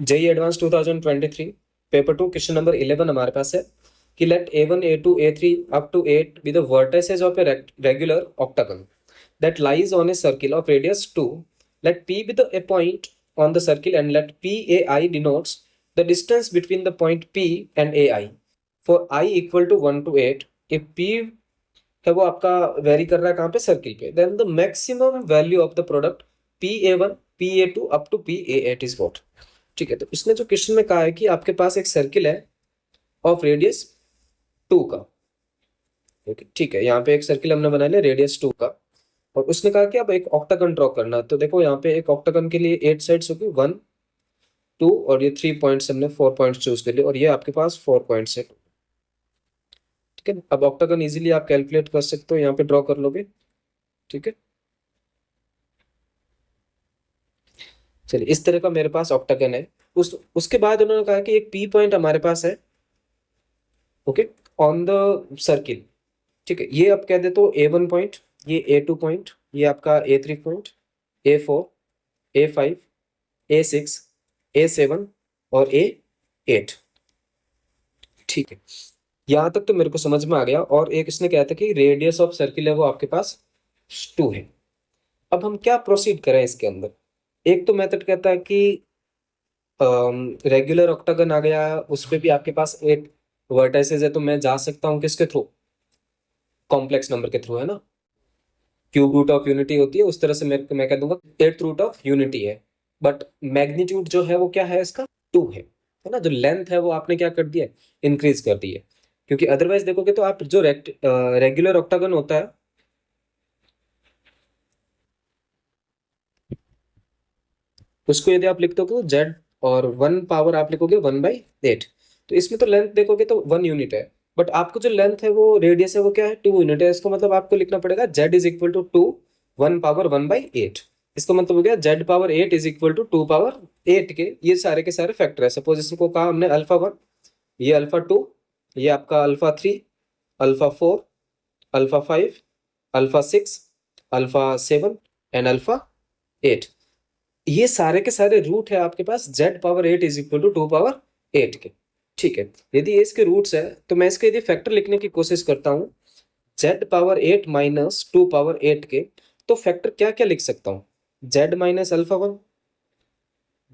JEE advance 2023 paper 2 question number 11 हमारे पास है कि let A1 A2 A3 up to 8 be the vertices of a regular octagon that lies on a circle of radius 2. Let P be a point on the circle and let PAI denotes the distance between the point P and AI. For I equal to 1 to 8, if P है वो आपका very कर रहा है कहाँ पे, circle पे, then the maximum value of the product PA1 PA2 up to PA8 is what. ठीक है, तो इसने जो क्वेश्चन में कहा है कि आपके पास एक सर्किल है ऑफ रेडियस 2 का। ठीक है, यहाँ पे एक सर्किल हमने बना लिया रेडियस 2 का, और उसने कहा कि अब एक ऑक्टागन ड्रॉ करना। तो देखो यहाँ पे एक ऑक्टागन के लिए 8 साइड्स होगी, 1 2, और ये 3 पॉइंट्स हमने 4 पॉइंट्स चूज कर लिए, और ये आपके पास 4 पॉइंट्स है। ठीक है, अब ऑक्टागन इजीली आप कैलकुलेट कर सकते हो, यहाँ पे ड्रॉ कर लोगे। ठीक है, चलिए इस तरह का मेरे पास ऑक्टागन है। उसके बाद उन्होंने कहा कि एक पी पॉइंट हमारे पास है, ओके, ऑन द सर्किल। ठीक है, ये आप कह दे तो A1 पॉइंट, ये A2 पॉइंट, ये आपका A3 point, A4 A5 A6 A7 और A8। ठीक है, यहां तक तो मेरे को समझ में आ गया। और एक इसने कहा था कि रेडियस ऑफ सर्किल है वो आपके पास 2 है। अब हम क्या प्रोसीड करें इसके अंदर। एक तो मेथड कहता है कि रेगुलर ऑक्टागन आ गया, उस पे भी आपके पास 8 वर्टाइसेस है, तो मैं जा सकता हूँ किसके थ्रू, कॉम्प्लेक्स नंबर के थ्रू, है ना। क्यूब रूट ऑफ यूनिटी होती है, उस तरह से मैं कह दूंगा 8th रूट ऑफ यूनिटी है। बट मैग्नीट्यूड जो है वो क्या है इसका, 2 है ना। जो लेंथ है वो आपने क्या कर दिया, इंक्रीज कर दी है। क्योंकि अदरवाइज देखोगे तो आप जो रेगुलर ऑक्टागन होता है, उसको यदि आप लिखते हो जेड, और 1 पावर आप लिखोगे 1/8, तो इसमें तो लेंथ देखोगे तो 1 यूनिट है। बट आपको जो लेंथ है वो रेडियस है वो क्या है, 2 यूनिट है। इसको मतलब आपको लिखना पड़ेगा Z is equal to 2 1 power 1/8। इसका मतलब हो गया Z power 8 is equal to 2 power 8 के ये सारे के सारे फैक्टर है। सपोज इसको कहा हमने अल्फा 1, ये अल्फा 2, ये आपका alpha 3, alpha 4, alpha 5, alpha 6, alpha 7 and alpha 8। ये सारे के सारे रूट है आपके पास Z power 8 is equal to 2 power 8 के। ठीक है, यदि ये इसके रूट्स है तो मैं इसके यदि फैक्टर लिखने की कोशिश करता हूँ जेड पावर 8 माइनस 2 पावर 8 के, तो फैक्टर क्या क्या लिख सकता हूँ, Z minus alpha 1,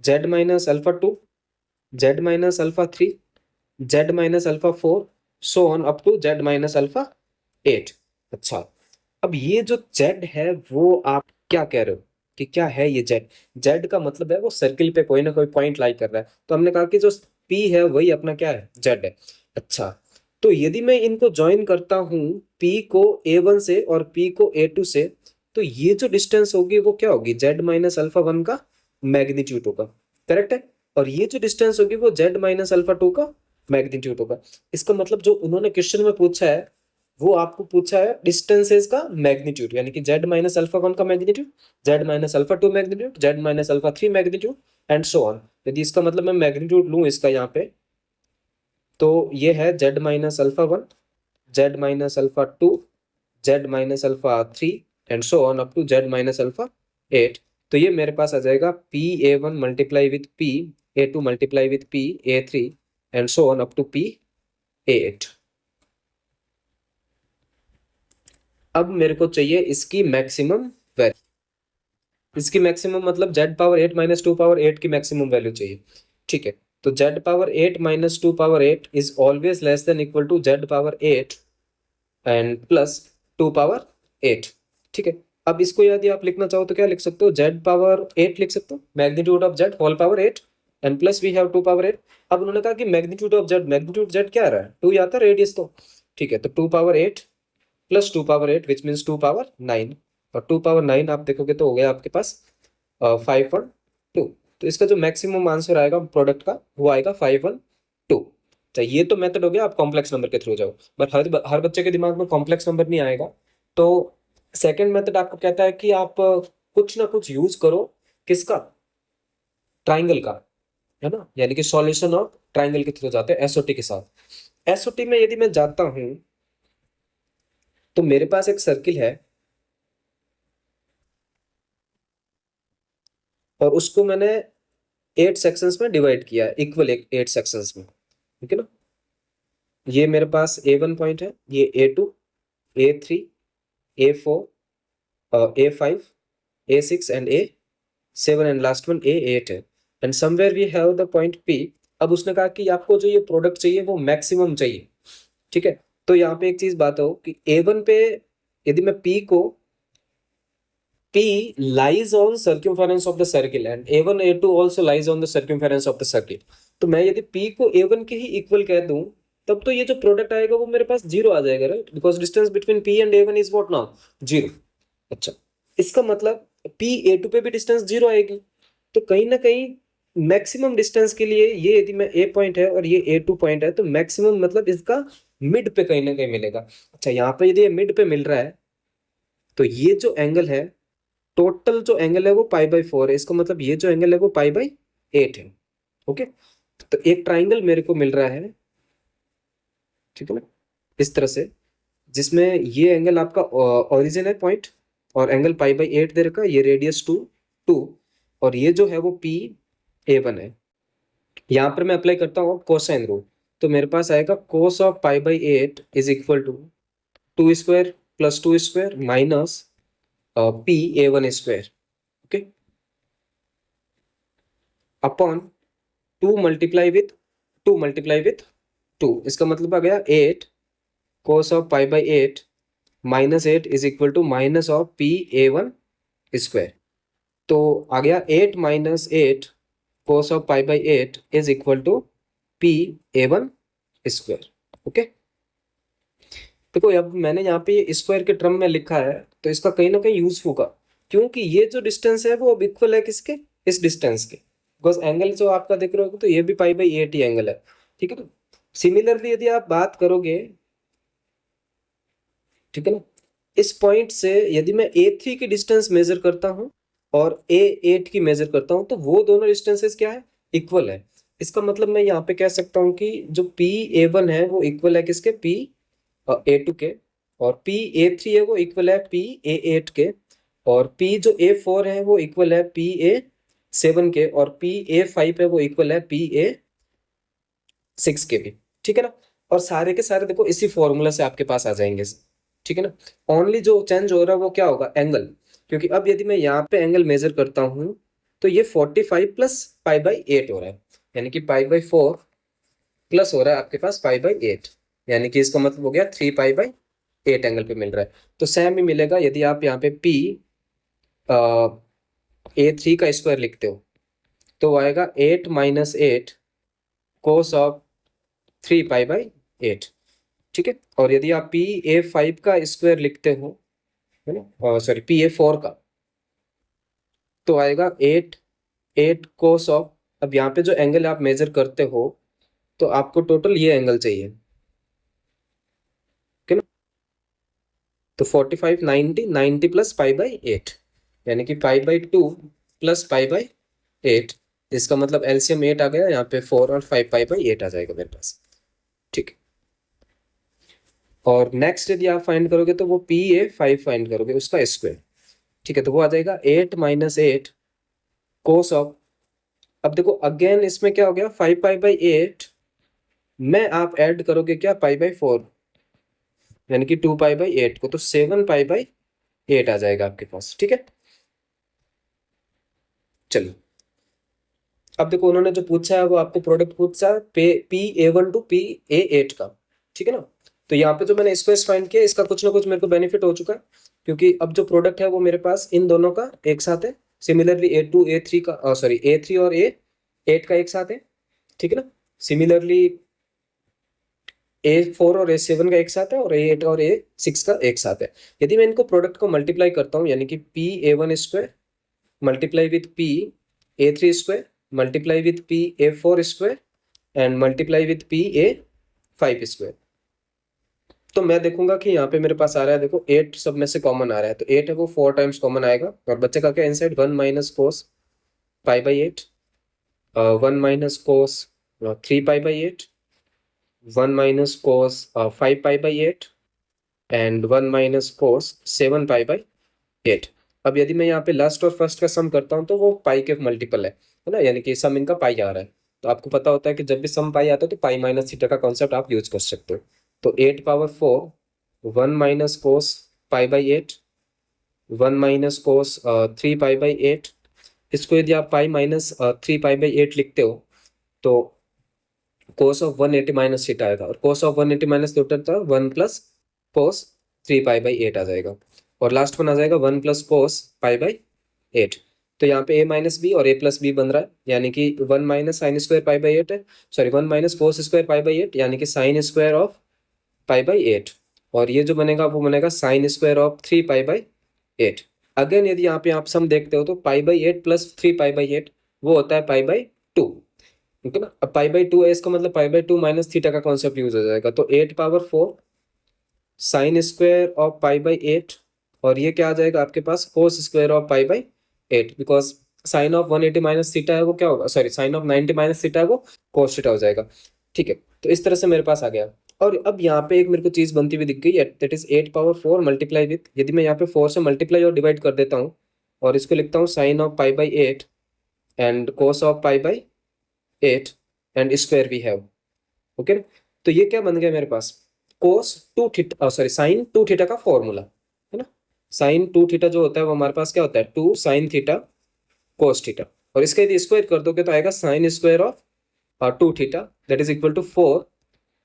Z minus alpha 2, Z minus alpha 3, Z minus alpha 4, so on up to Z minus alpha 8। अच्छा, अब ये जो जेड है वो आप क्या कह रहे हो कि क्या है ये जेड। जेड का मतलब है वो सर्किल पे कोई ना कोई पॉइंट लाई कर रहा है, तो हमने कहा कि जो पी है वही अपना क्या है, जेड है। अच्छा, तो यदि मैं इनको ज्वाइन करता हूं, पी को A1 से और पी को A2 से, तो ये जो डिस्टेंस होगी वो क्या होगी, जेड माइनस अल्फा 1 का मैग्नीट्यूड होगा। करेक्ट है, और ये जो डिस्टेंस होगी वो जेड माइनस अल्फा 2 का मैग्नीट्यूड होगा। इसका मतलब जो उन्होंने क्वेश्चन में पूछा है वो आपको पूछा है डिस्टेंसेस का मैग्नीट्यूड, यानी कि जेड माइनस अल्फा 1 का magnitude, Z minus alpha 2 magnitude, Z minus alpha 3 magnitude, and so on. यदि इसका मतलब मैं मैग्नीट्यूड लूं इसका यहाँ पे, तो ये है Z minus alpha 1, Z minus alpha 2, Z minus alpha 3, and so on up to Z minus alpha 8। तो ये मेरे पास आ जाएगा PA1 multiply with PA2 multiply with PA3 and so on up to PA8। अब मेरे को चाहिए इसकी मैक्सिमम वैल्यू। इसकी मैक्सिमम मतलब जेड पावर 8 माइनस 2 पावर 8 की मैक्सिमम वैल्यू चाहिए। ठीक है, तो Z power 8 minus 2 power 8 is always less than equal to Z power 8 and plus 2 power 8। ठीक है, अब इसको यदि आप लिखना चाहो तो क्या लिख सकते हो, जेड पावर 8 लिख सकते हो, magnitude of Z whole power 8 and plus we have 2 power 8। अब उन्होंने कहा कि magnitude of Z, magnitude Z क्या आ रहा है, 2 ही आता है, रेडियस तो। ठीक है, तो 2 power 8 plus 2 power 8 which means 2 power 9, और 2 पावर 9 आप देखोगे तो हो गया आपके पास 512। तो इसका जो मैक्सिमम आंसर आएगा प्रोडक्ट का वो आएगा 512। तो ये तो मेथड हो गया, आप कॉम्प्लेक्स नंबर के थ्रू जाओ। बट हर बच्चे के दिमाग में कॉम्प्लेक्स नंबर नहीं आएगा। तो सेकंड मेथड आपको कहता है कि आप कुछ ना कुछ यूज करो, किसका, ट्राइंगल का, है ना, यानी कि सॉल्यूशन ऑफ ट्राइंगल के थ्रू जाते हैं एसओटी के साथ। एसओटी में यदि मैं जाता हूं तो मेरे पास एक सर्किल है, और उसको मैंने 8 सेक्शंस में डिवाइड किया है, इक्वल 8 सेक्शंस में, ठीक है ना। ये मेरे पास A1 पॉइंट है, ये A2, A3, A4, A5, A6 and A7 and last one A8 है। And somewhere we have the point P। अब उसने कहा कि आपको जो ये प्रोडक्ट चाहिए वो मैक्सिमम चाहिए, ठीक है। तो यहाँ पे एक चीज बात हो कि A1 पे यदि मैं P lies on circumference of the circle and A1 A2 also lies on the circumference of the circle। तो मैं यदि P को A1 के ही इक्वल कह दूं तब तो ये जो प्रोडक्ट आएगा वो मेरे पास जीरो आ जाएगा, right, because distance between P and A1 is what now, zero. अच्छा, इसका मतलब P A2 पे भी डिस्टेंस जीरो आएगी, तो कहीं ना कहीं मैक्सिमम डिस्टेंस के लिए ये यदि मैं A पॉइंट है और ये A2 पॉइंट है तो मैक्सिमम मतलब इसका मिड पे कहीं ना कहीं मिलेगा। अच्छा, यहाँ पे यदि ये मिड पे मिल रहा है तो ये जो एंगल है, टोटल जो एंगल है वो π/4 है, इसका मतलब ये जो एंगल है वो π/8 है। ओके, तो एक ट्राइंगल मेरे को मिल रहा है, ठीक है ना, इस तरह से, जिसमें ये एंगल आपका ओरिजिन है पॉइंट और एंगल π/8 दे रखा है, ये रेडियस 2 और ये जो है वो PA1 है। यहाँ पर मैं अप्लाई करता हूँ कोसाइन रूल, तो मेरे पास आएगा cos of π/8 is equal to 2² + 2² minus PA1 square, okay, upon 2 multiply with 2। इसका मतलब आ गया 8 cos of π/8 -8 is equal to minus of PA1 square. तो आ गया 8 - 8 cos of π/8 is equal to PA1 square. Okay, देखो अब मैंने यहाँ पे ये स्क्वायर के टर्म में लिखा है तो इसका कहीं ना कहीं यूज होगा, क्योंकि ये जो डिस्टेंस है वो अब इक्वल है किसके, इस डिस्टेंस के, बिकॉज एंगल जो आपका देख रहे हो तो ये भी π/8 ही एंगल है, ठीक है ना। सिमिलरली यदि आप बात करोगे, ठीक है ना, इस पॉइंट से यदि मैं A3 की डिस्टेंस मेजर करता हूँ और A8 की मेजर करता हूँ तो वो दोनों डिस्टेंसेस क्या है, इक्वल है। इसका मतलब मैं यहाँ पे कह सकता हूँ कि जो PA1 है वो इक्वल है किसके, A2 के, और PA3 है वो इक्वल है PA8 के, और P जो A4 है वो इक्वल है PA7 के, और PA5 है वो इक्वल है PA6 के भी, ठीक है ना। और सारे के सारे देखो इसी फॉर्मूला से आपके पास आ जाएंगे, ठीक है ना। ओनली जो चेंज हो रहा है वो क्या होगा, एंगल, क्योंकि अब यदि मैं यहाँ पे एंगल मेजर करता हूँ तो ये 45 + π/8 हो रहा है, यानी कि π/4 प्लस हो रहा है आपके पास π/8, यानी कि इसका मतलब हो गया 3π/8 एंगल पे मिल रहा है। तो सेम ही मिलेगा यदि आप यहाँ पे A3 का स्क्वायर लिखते हो तो आएगा 8 - 8 cos ऑफ 3π/8, ठीक है। और यदि आप PA5 का स्क्वायर लिखते हो, है ना, सॉरी PA4 का, तो आएगा 8 cos ऑफ, अब यहाँ पे जो एंगल आप मेजर करते हो तो आपको टोटल ये एंगल चाहिए, ठीक है ना। तो 45 90 प्लस π/8, यानी कि π/2 प्लस π/8, इसका मतलब एलसीएम 8 आ गया, यहाँ पे 4 और 5 π/8 आ जाएगा मेरे पास, ठीक है। और नेक्स्ट यदि आप फाइंड करोगे तो वो PA5 फाइंड करोगे उसका स्क्वायर, ठीक है, तो वो आ जाएगा 8 - 8 कोस ऑफ, अब देखो अगेन इसमें क्या हो गया 5 π/8 में आप ऐड करोगे क्या π/4, यानी कि 2π/8 को, तो 7 π/8 आ जाएगा आपके पास, ठीक है। चलो अब देखो उन्होंने जो पूछा है वो आपको प्रोडक्ट पूछा है PA1 टू PA8 का, ठीक है ना। तो यहाँ पे जो मैंने स्क्वायर फाइंड किया इसका कुछ ना कुछ मेरे को बेनिफिट हो चुका है, क्योंकि अब जो प्रोडक्ट है वो मेरे पास इन दोनों का एक साथ है। सिमिलरली A2 A3 का, सॉरी A3 और A8 का एक साथ है, ठीक है ना। सिमिलरली A4 और A7 का एक साथ है, और A8 और A6 का एक साथ है। यदि मैं इनको प्रोडक्ट को मल्टीप्लाई करता हूँ, यानी कि PA1 square multiply with PA3 square multiply with PA4 square and multiply with PA5 square, तो मैं देखूंगा कि यहाँ पे मेरे पास आ रहा है, देखो 8 सब में से कॉमन आ रहा है, तो 8 है वो 4 टाइम्स कॉमन आएगा, और बच्चे का क्या inside 1 - cos π/8, 1 - cos 3π/8, 1 - cos 5π/8 and 1 - cos 7π/8। अब यदि मैं यहाँ पे लास्ट और फर्स्ट का सम करता हूँ तो वो पाई के मल्टीपल है, है ना, यानी कि सम इनका पाई आ रहा है। तो आपको पता होता है कि जब भी सम पाई आता है तो पाई माइनस थीटा का कॉन्सेप्ट आप यूज कर सकते हो। तो 8 power 4 1 minus cos pi by 8 1 minus cos 3 pi by 8। इसको यदि आप पाई माइनस 3 पाई बाई 8 लिखते हो तो कोस ऑफ 180 माइनस थीटा आएगा, और कोस ऑफ 180 माइनस थीटा था 1 प्लस कोस 3 पाई बाई 8 आ जाएगा, और लास्ट वन आ जाएगा 1 प्लस कोस पाई बाई 8। तो यहाँ पे a माइनस बी और a प्लस बी बन रहा है, यानी कि 1 minus sine square pi by 8 है, sorry 1 minus cos square pi by 8 यानी कि sign square of pi by 8, और ये जो बनेगा वो बनेगा sign square of 3 pi by 8। Again यदि यहाँ पे आप सम देखते हो तो पाई बाई 8 प्लस 3 पाई बाई 8 वो होता है पाई बाई 2, ठीक है ना। अब पाई बाई 2 है, इसका मतलब पाई बाई 2 माइनस थीटा का कॉन्सेप्ट यूज हो जाएगा। तो 8 power 4 sine square of pi by 8, और ये क्या आ जाएगा आपके पास cos square of pi by 8, because sine of 180 minus theta है वो क्या होगा, sorry sine of 90 minus theta है वो कोस थीटा हो जाएगा। ठीक है, तो इस तरह से मेरे पास आ गया। और अब यहाँ पे एक मेरे को चीज बनती हुई दिख गई, that is 8 power 4 multiply with, यदि मैं यहाँ पे 4 से मल्टीप्लाई और डिवाइड कर देता हूँ और इसको लिखता हूँ sine of pi by 8 and cos of pi by 8 and square we have, okay. तो ये क्या बन गया मेरे पास, cos 2 theta, sorry sine 2 theta का फॉर्मूला, है ना। साइन 2 थीटा जो होता है वो हमारे पास क्या होता है 2 sin थीटा कोस थीटा, और इसका यदि स्क्वायर कर दोगे तो आएगा sine square of 2 theta that is equal to 4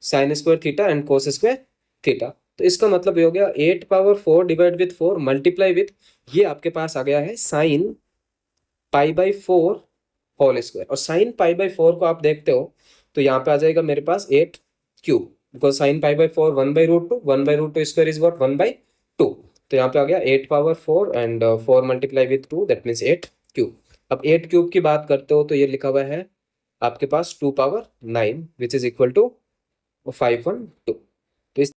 sin square theta and cos square theta. तो इसका मतलब ये हो गया 8 power 4 divide with 4 multiply with, ये आपके पास आ गया है sine pi by 4 whole square, और साइन पाई बाई 4 को आप देखते हो तो यहाँ पे आ जाएगा मेरे पास 8 cube, because sign pi by 4 1/√2, 1/√2 square is what 1/2। तो यहाँ पे आ गया 8 power 4 and 4 multiply with 2 that means 8 cube. अब 8 क्यूब की बात करते हो तो ये लिखा हुआ है आपके पास 2 power 9 which is equal to 512। तो इस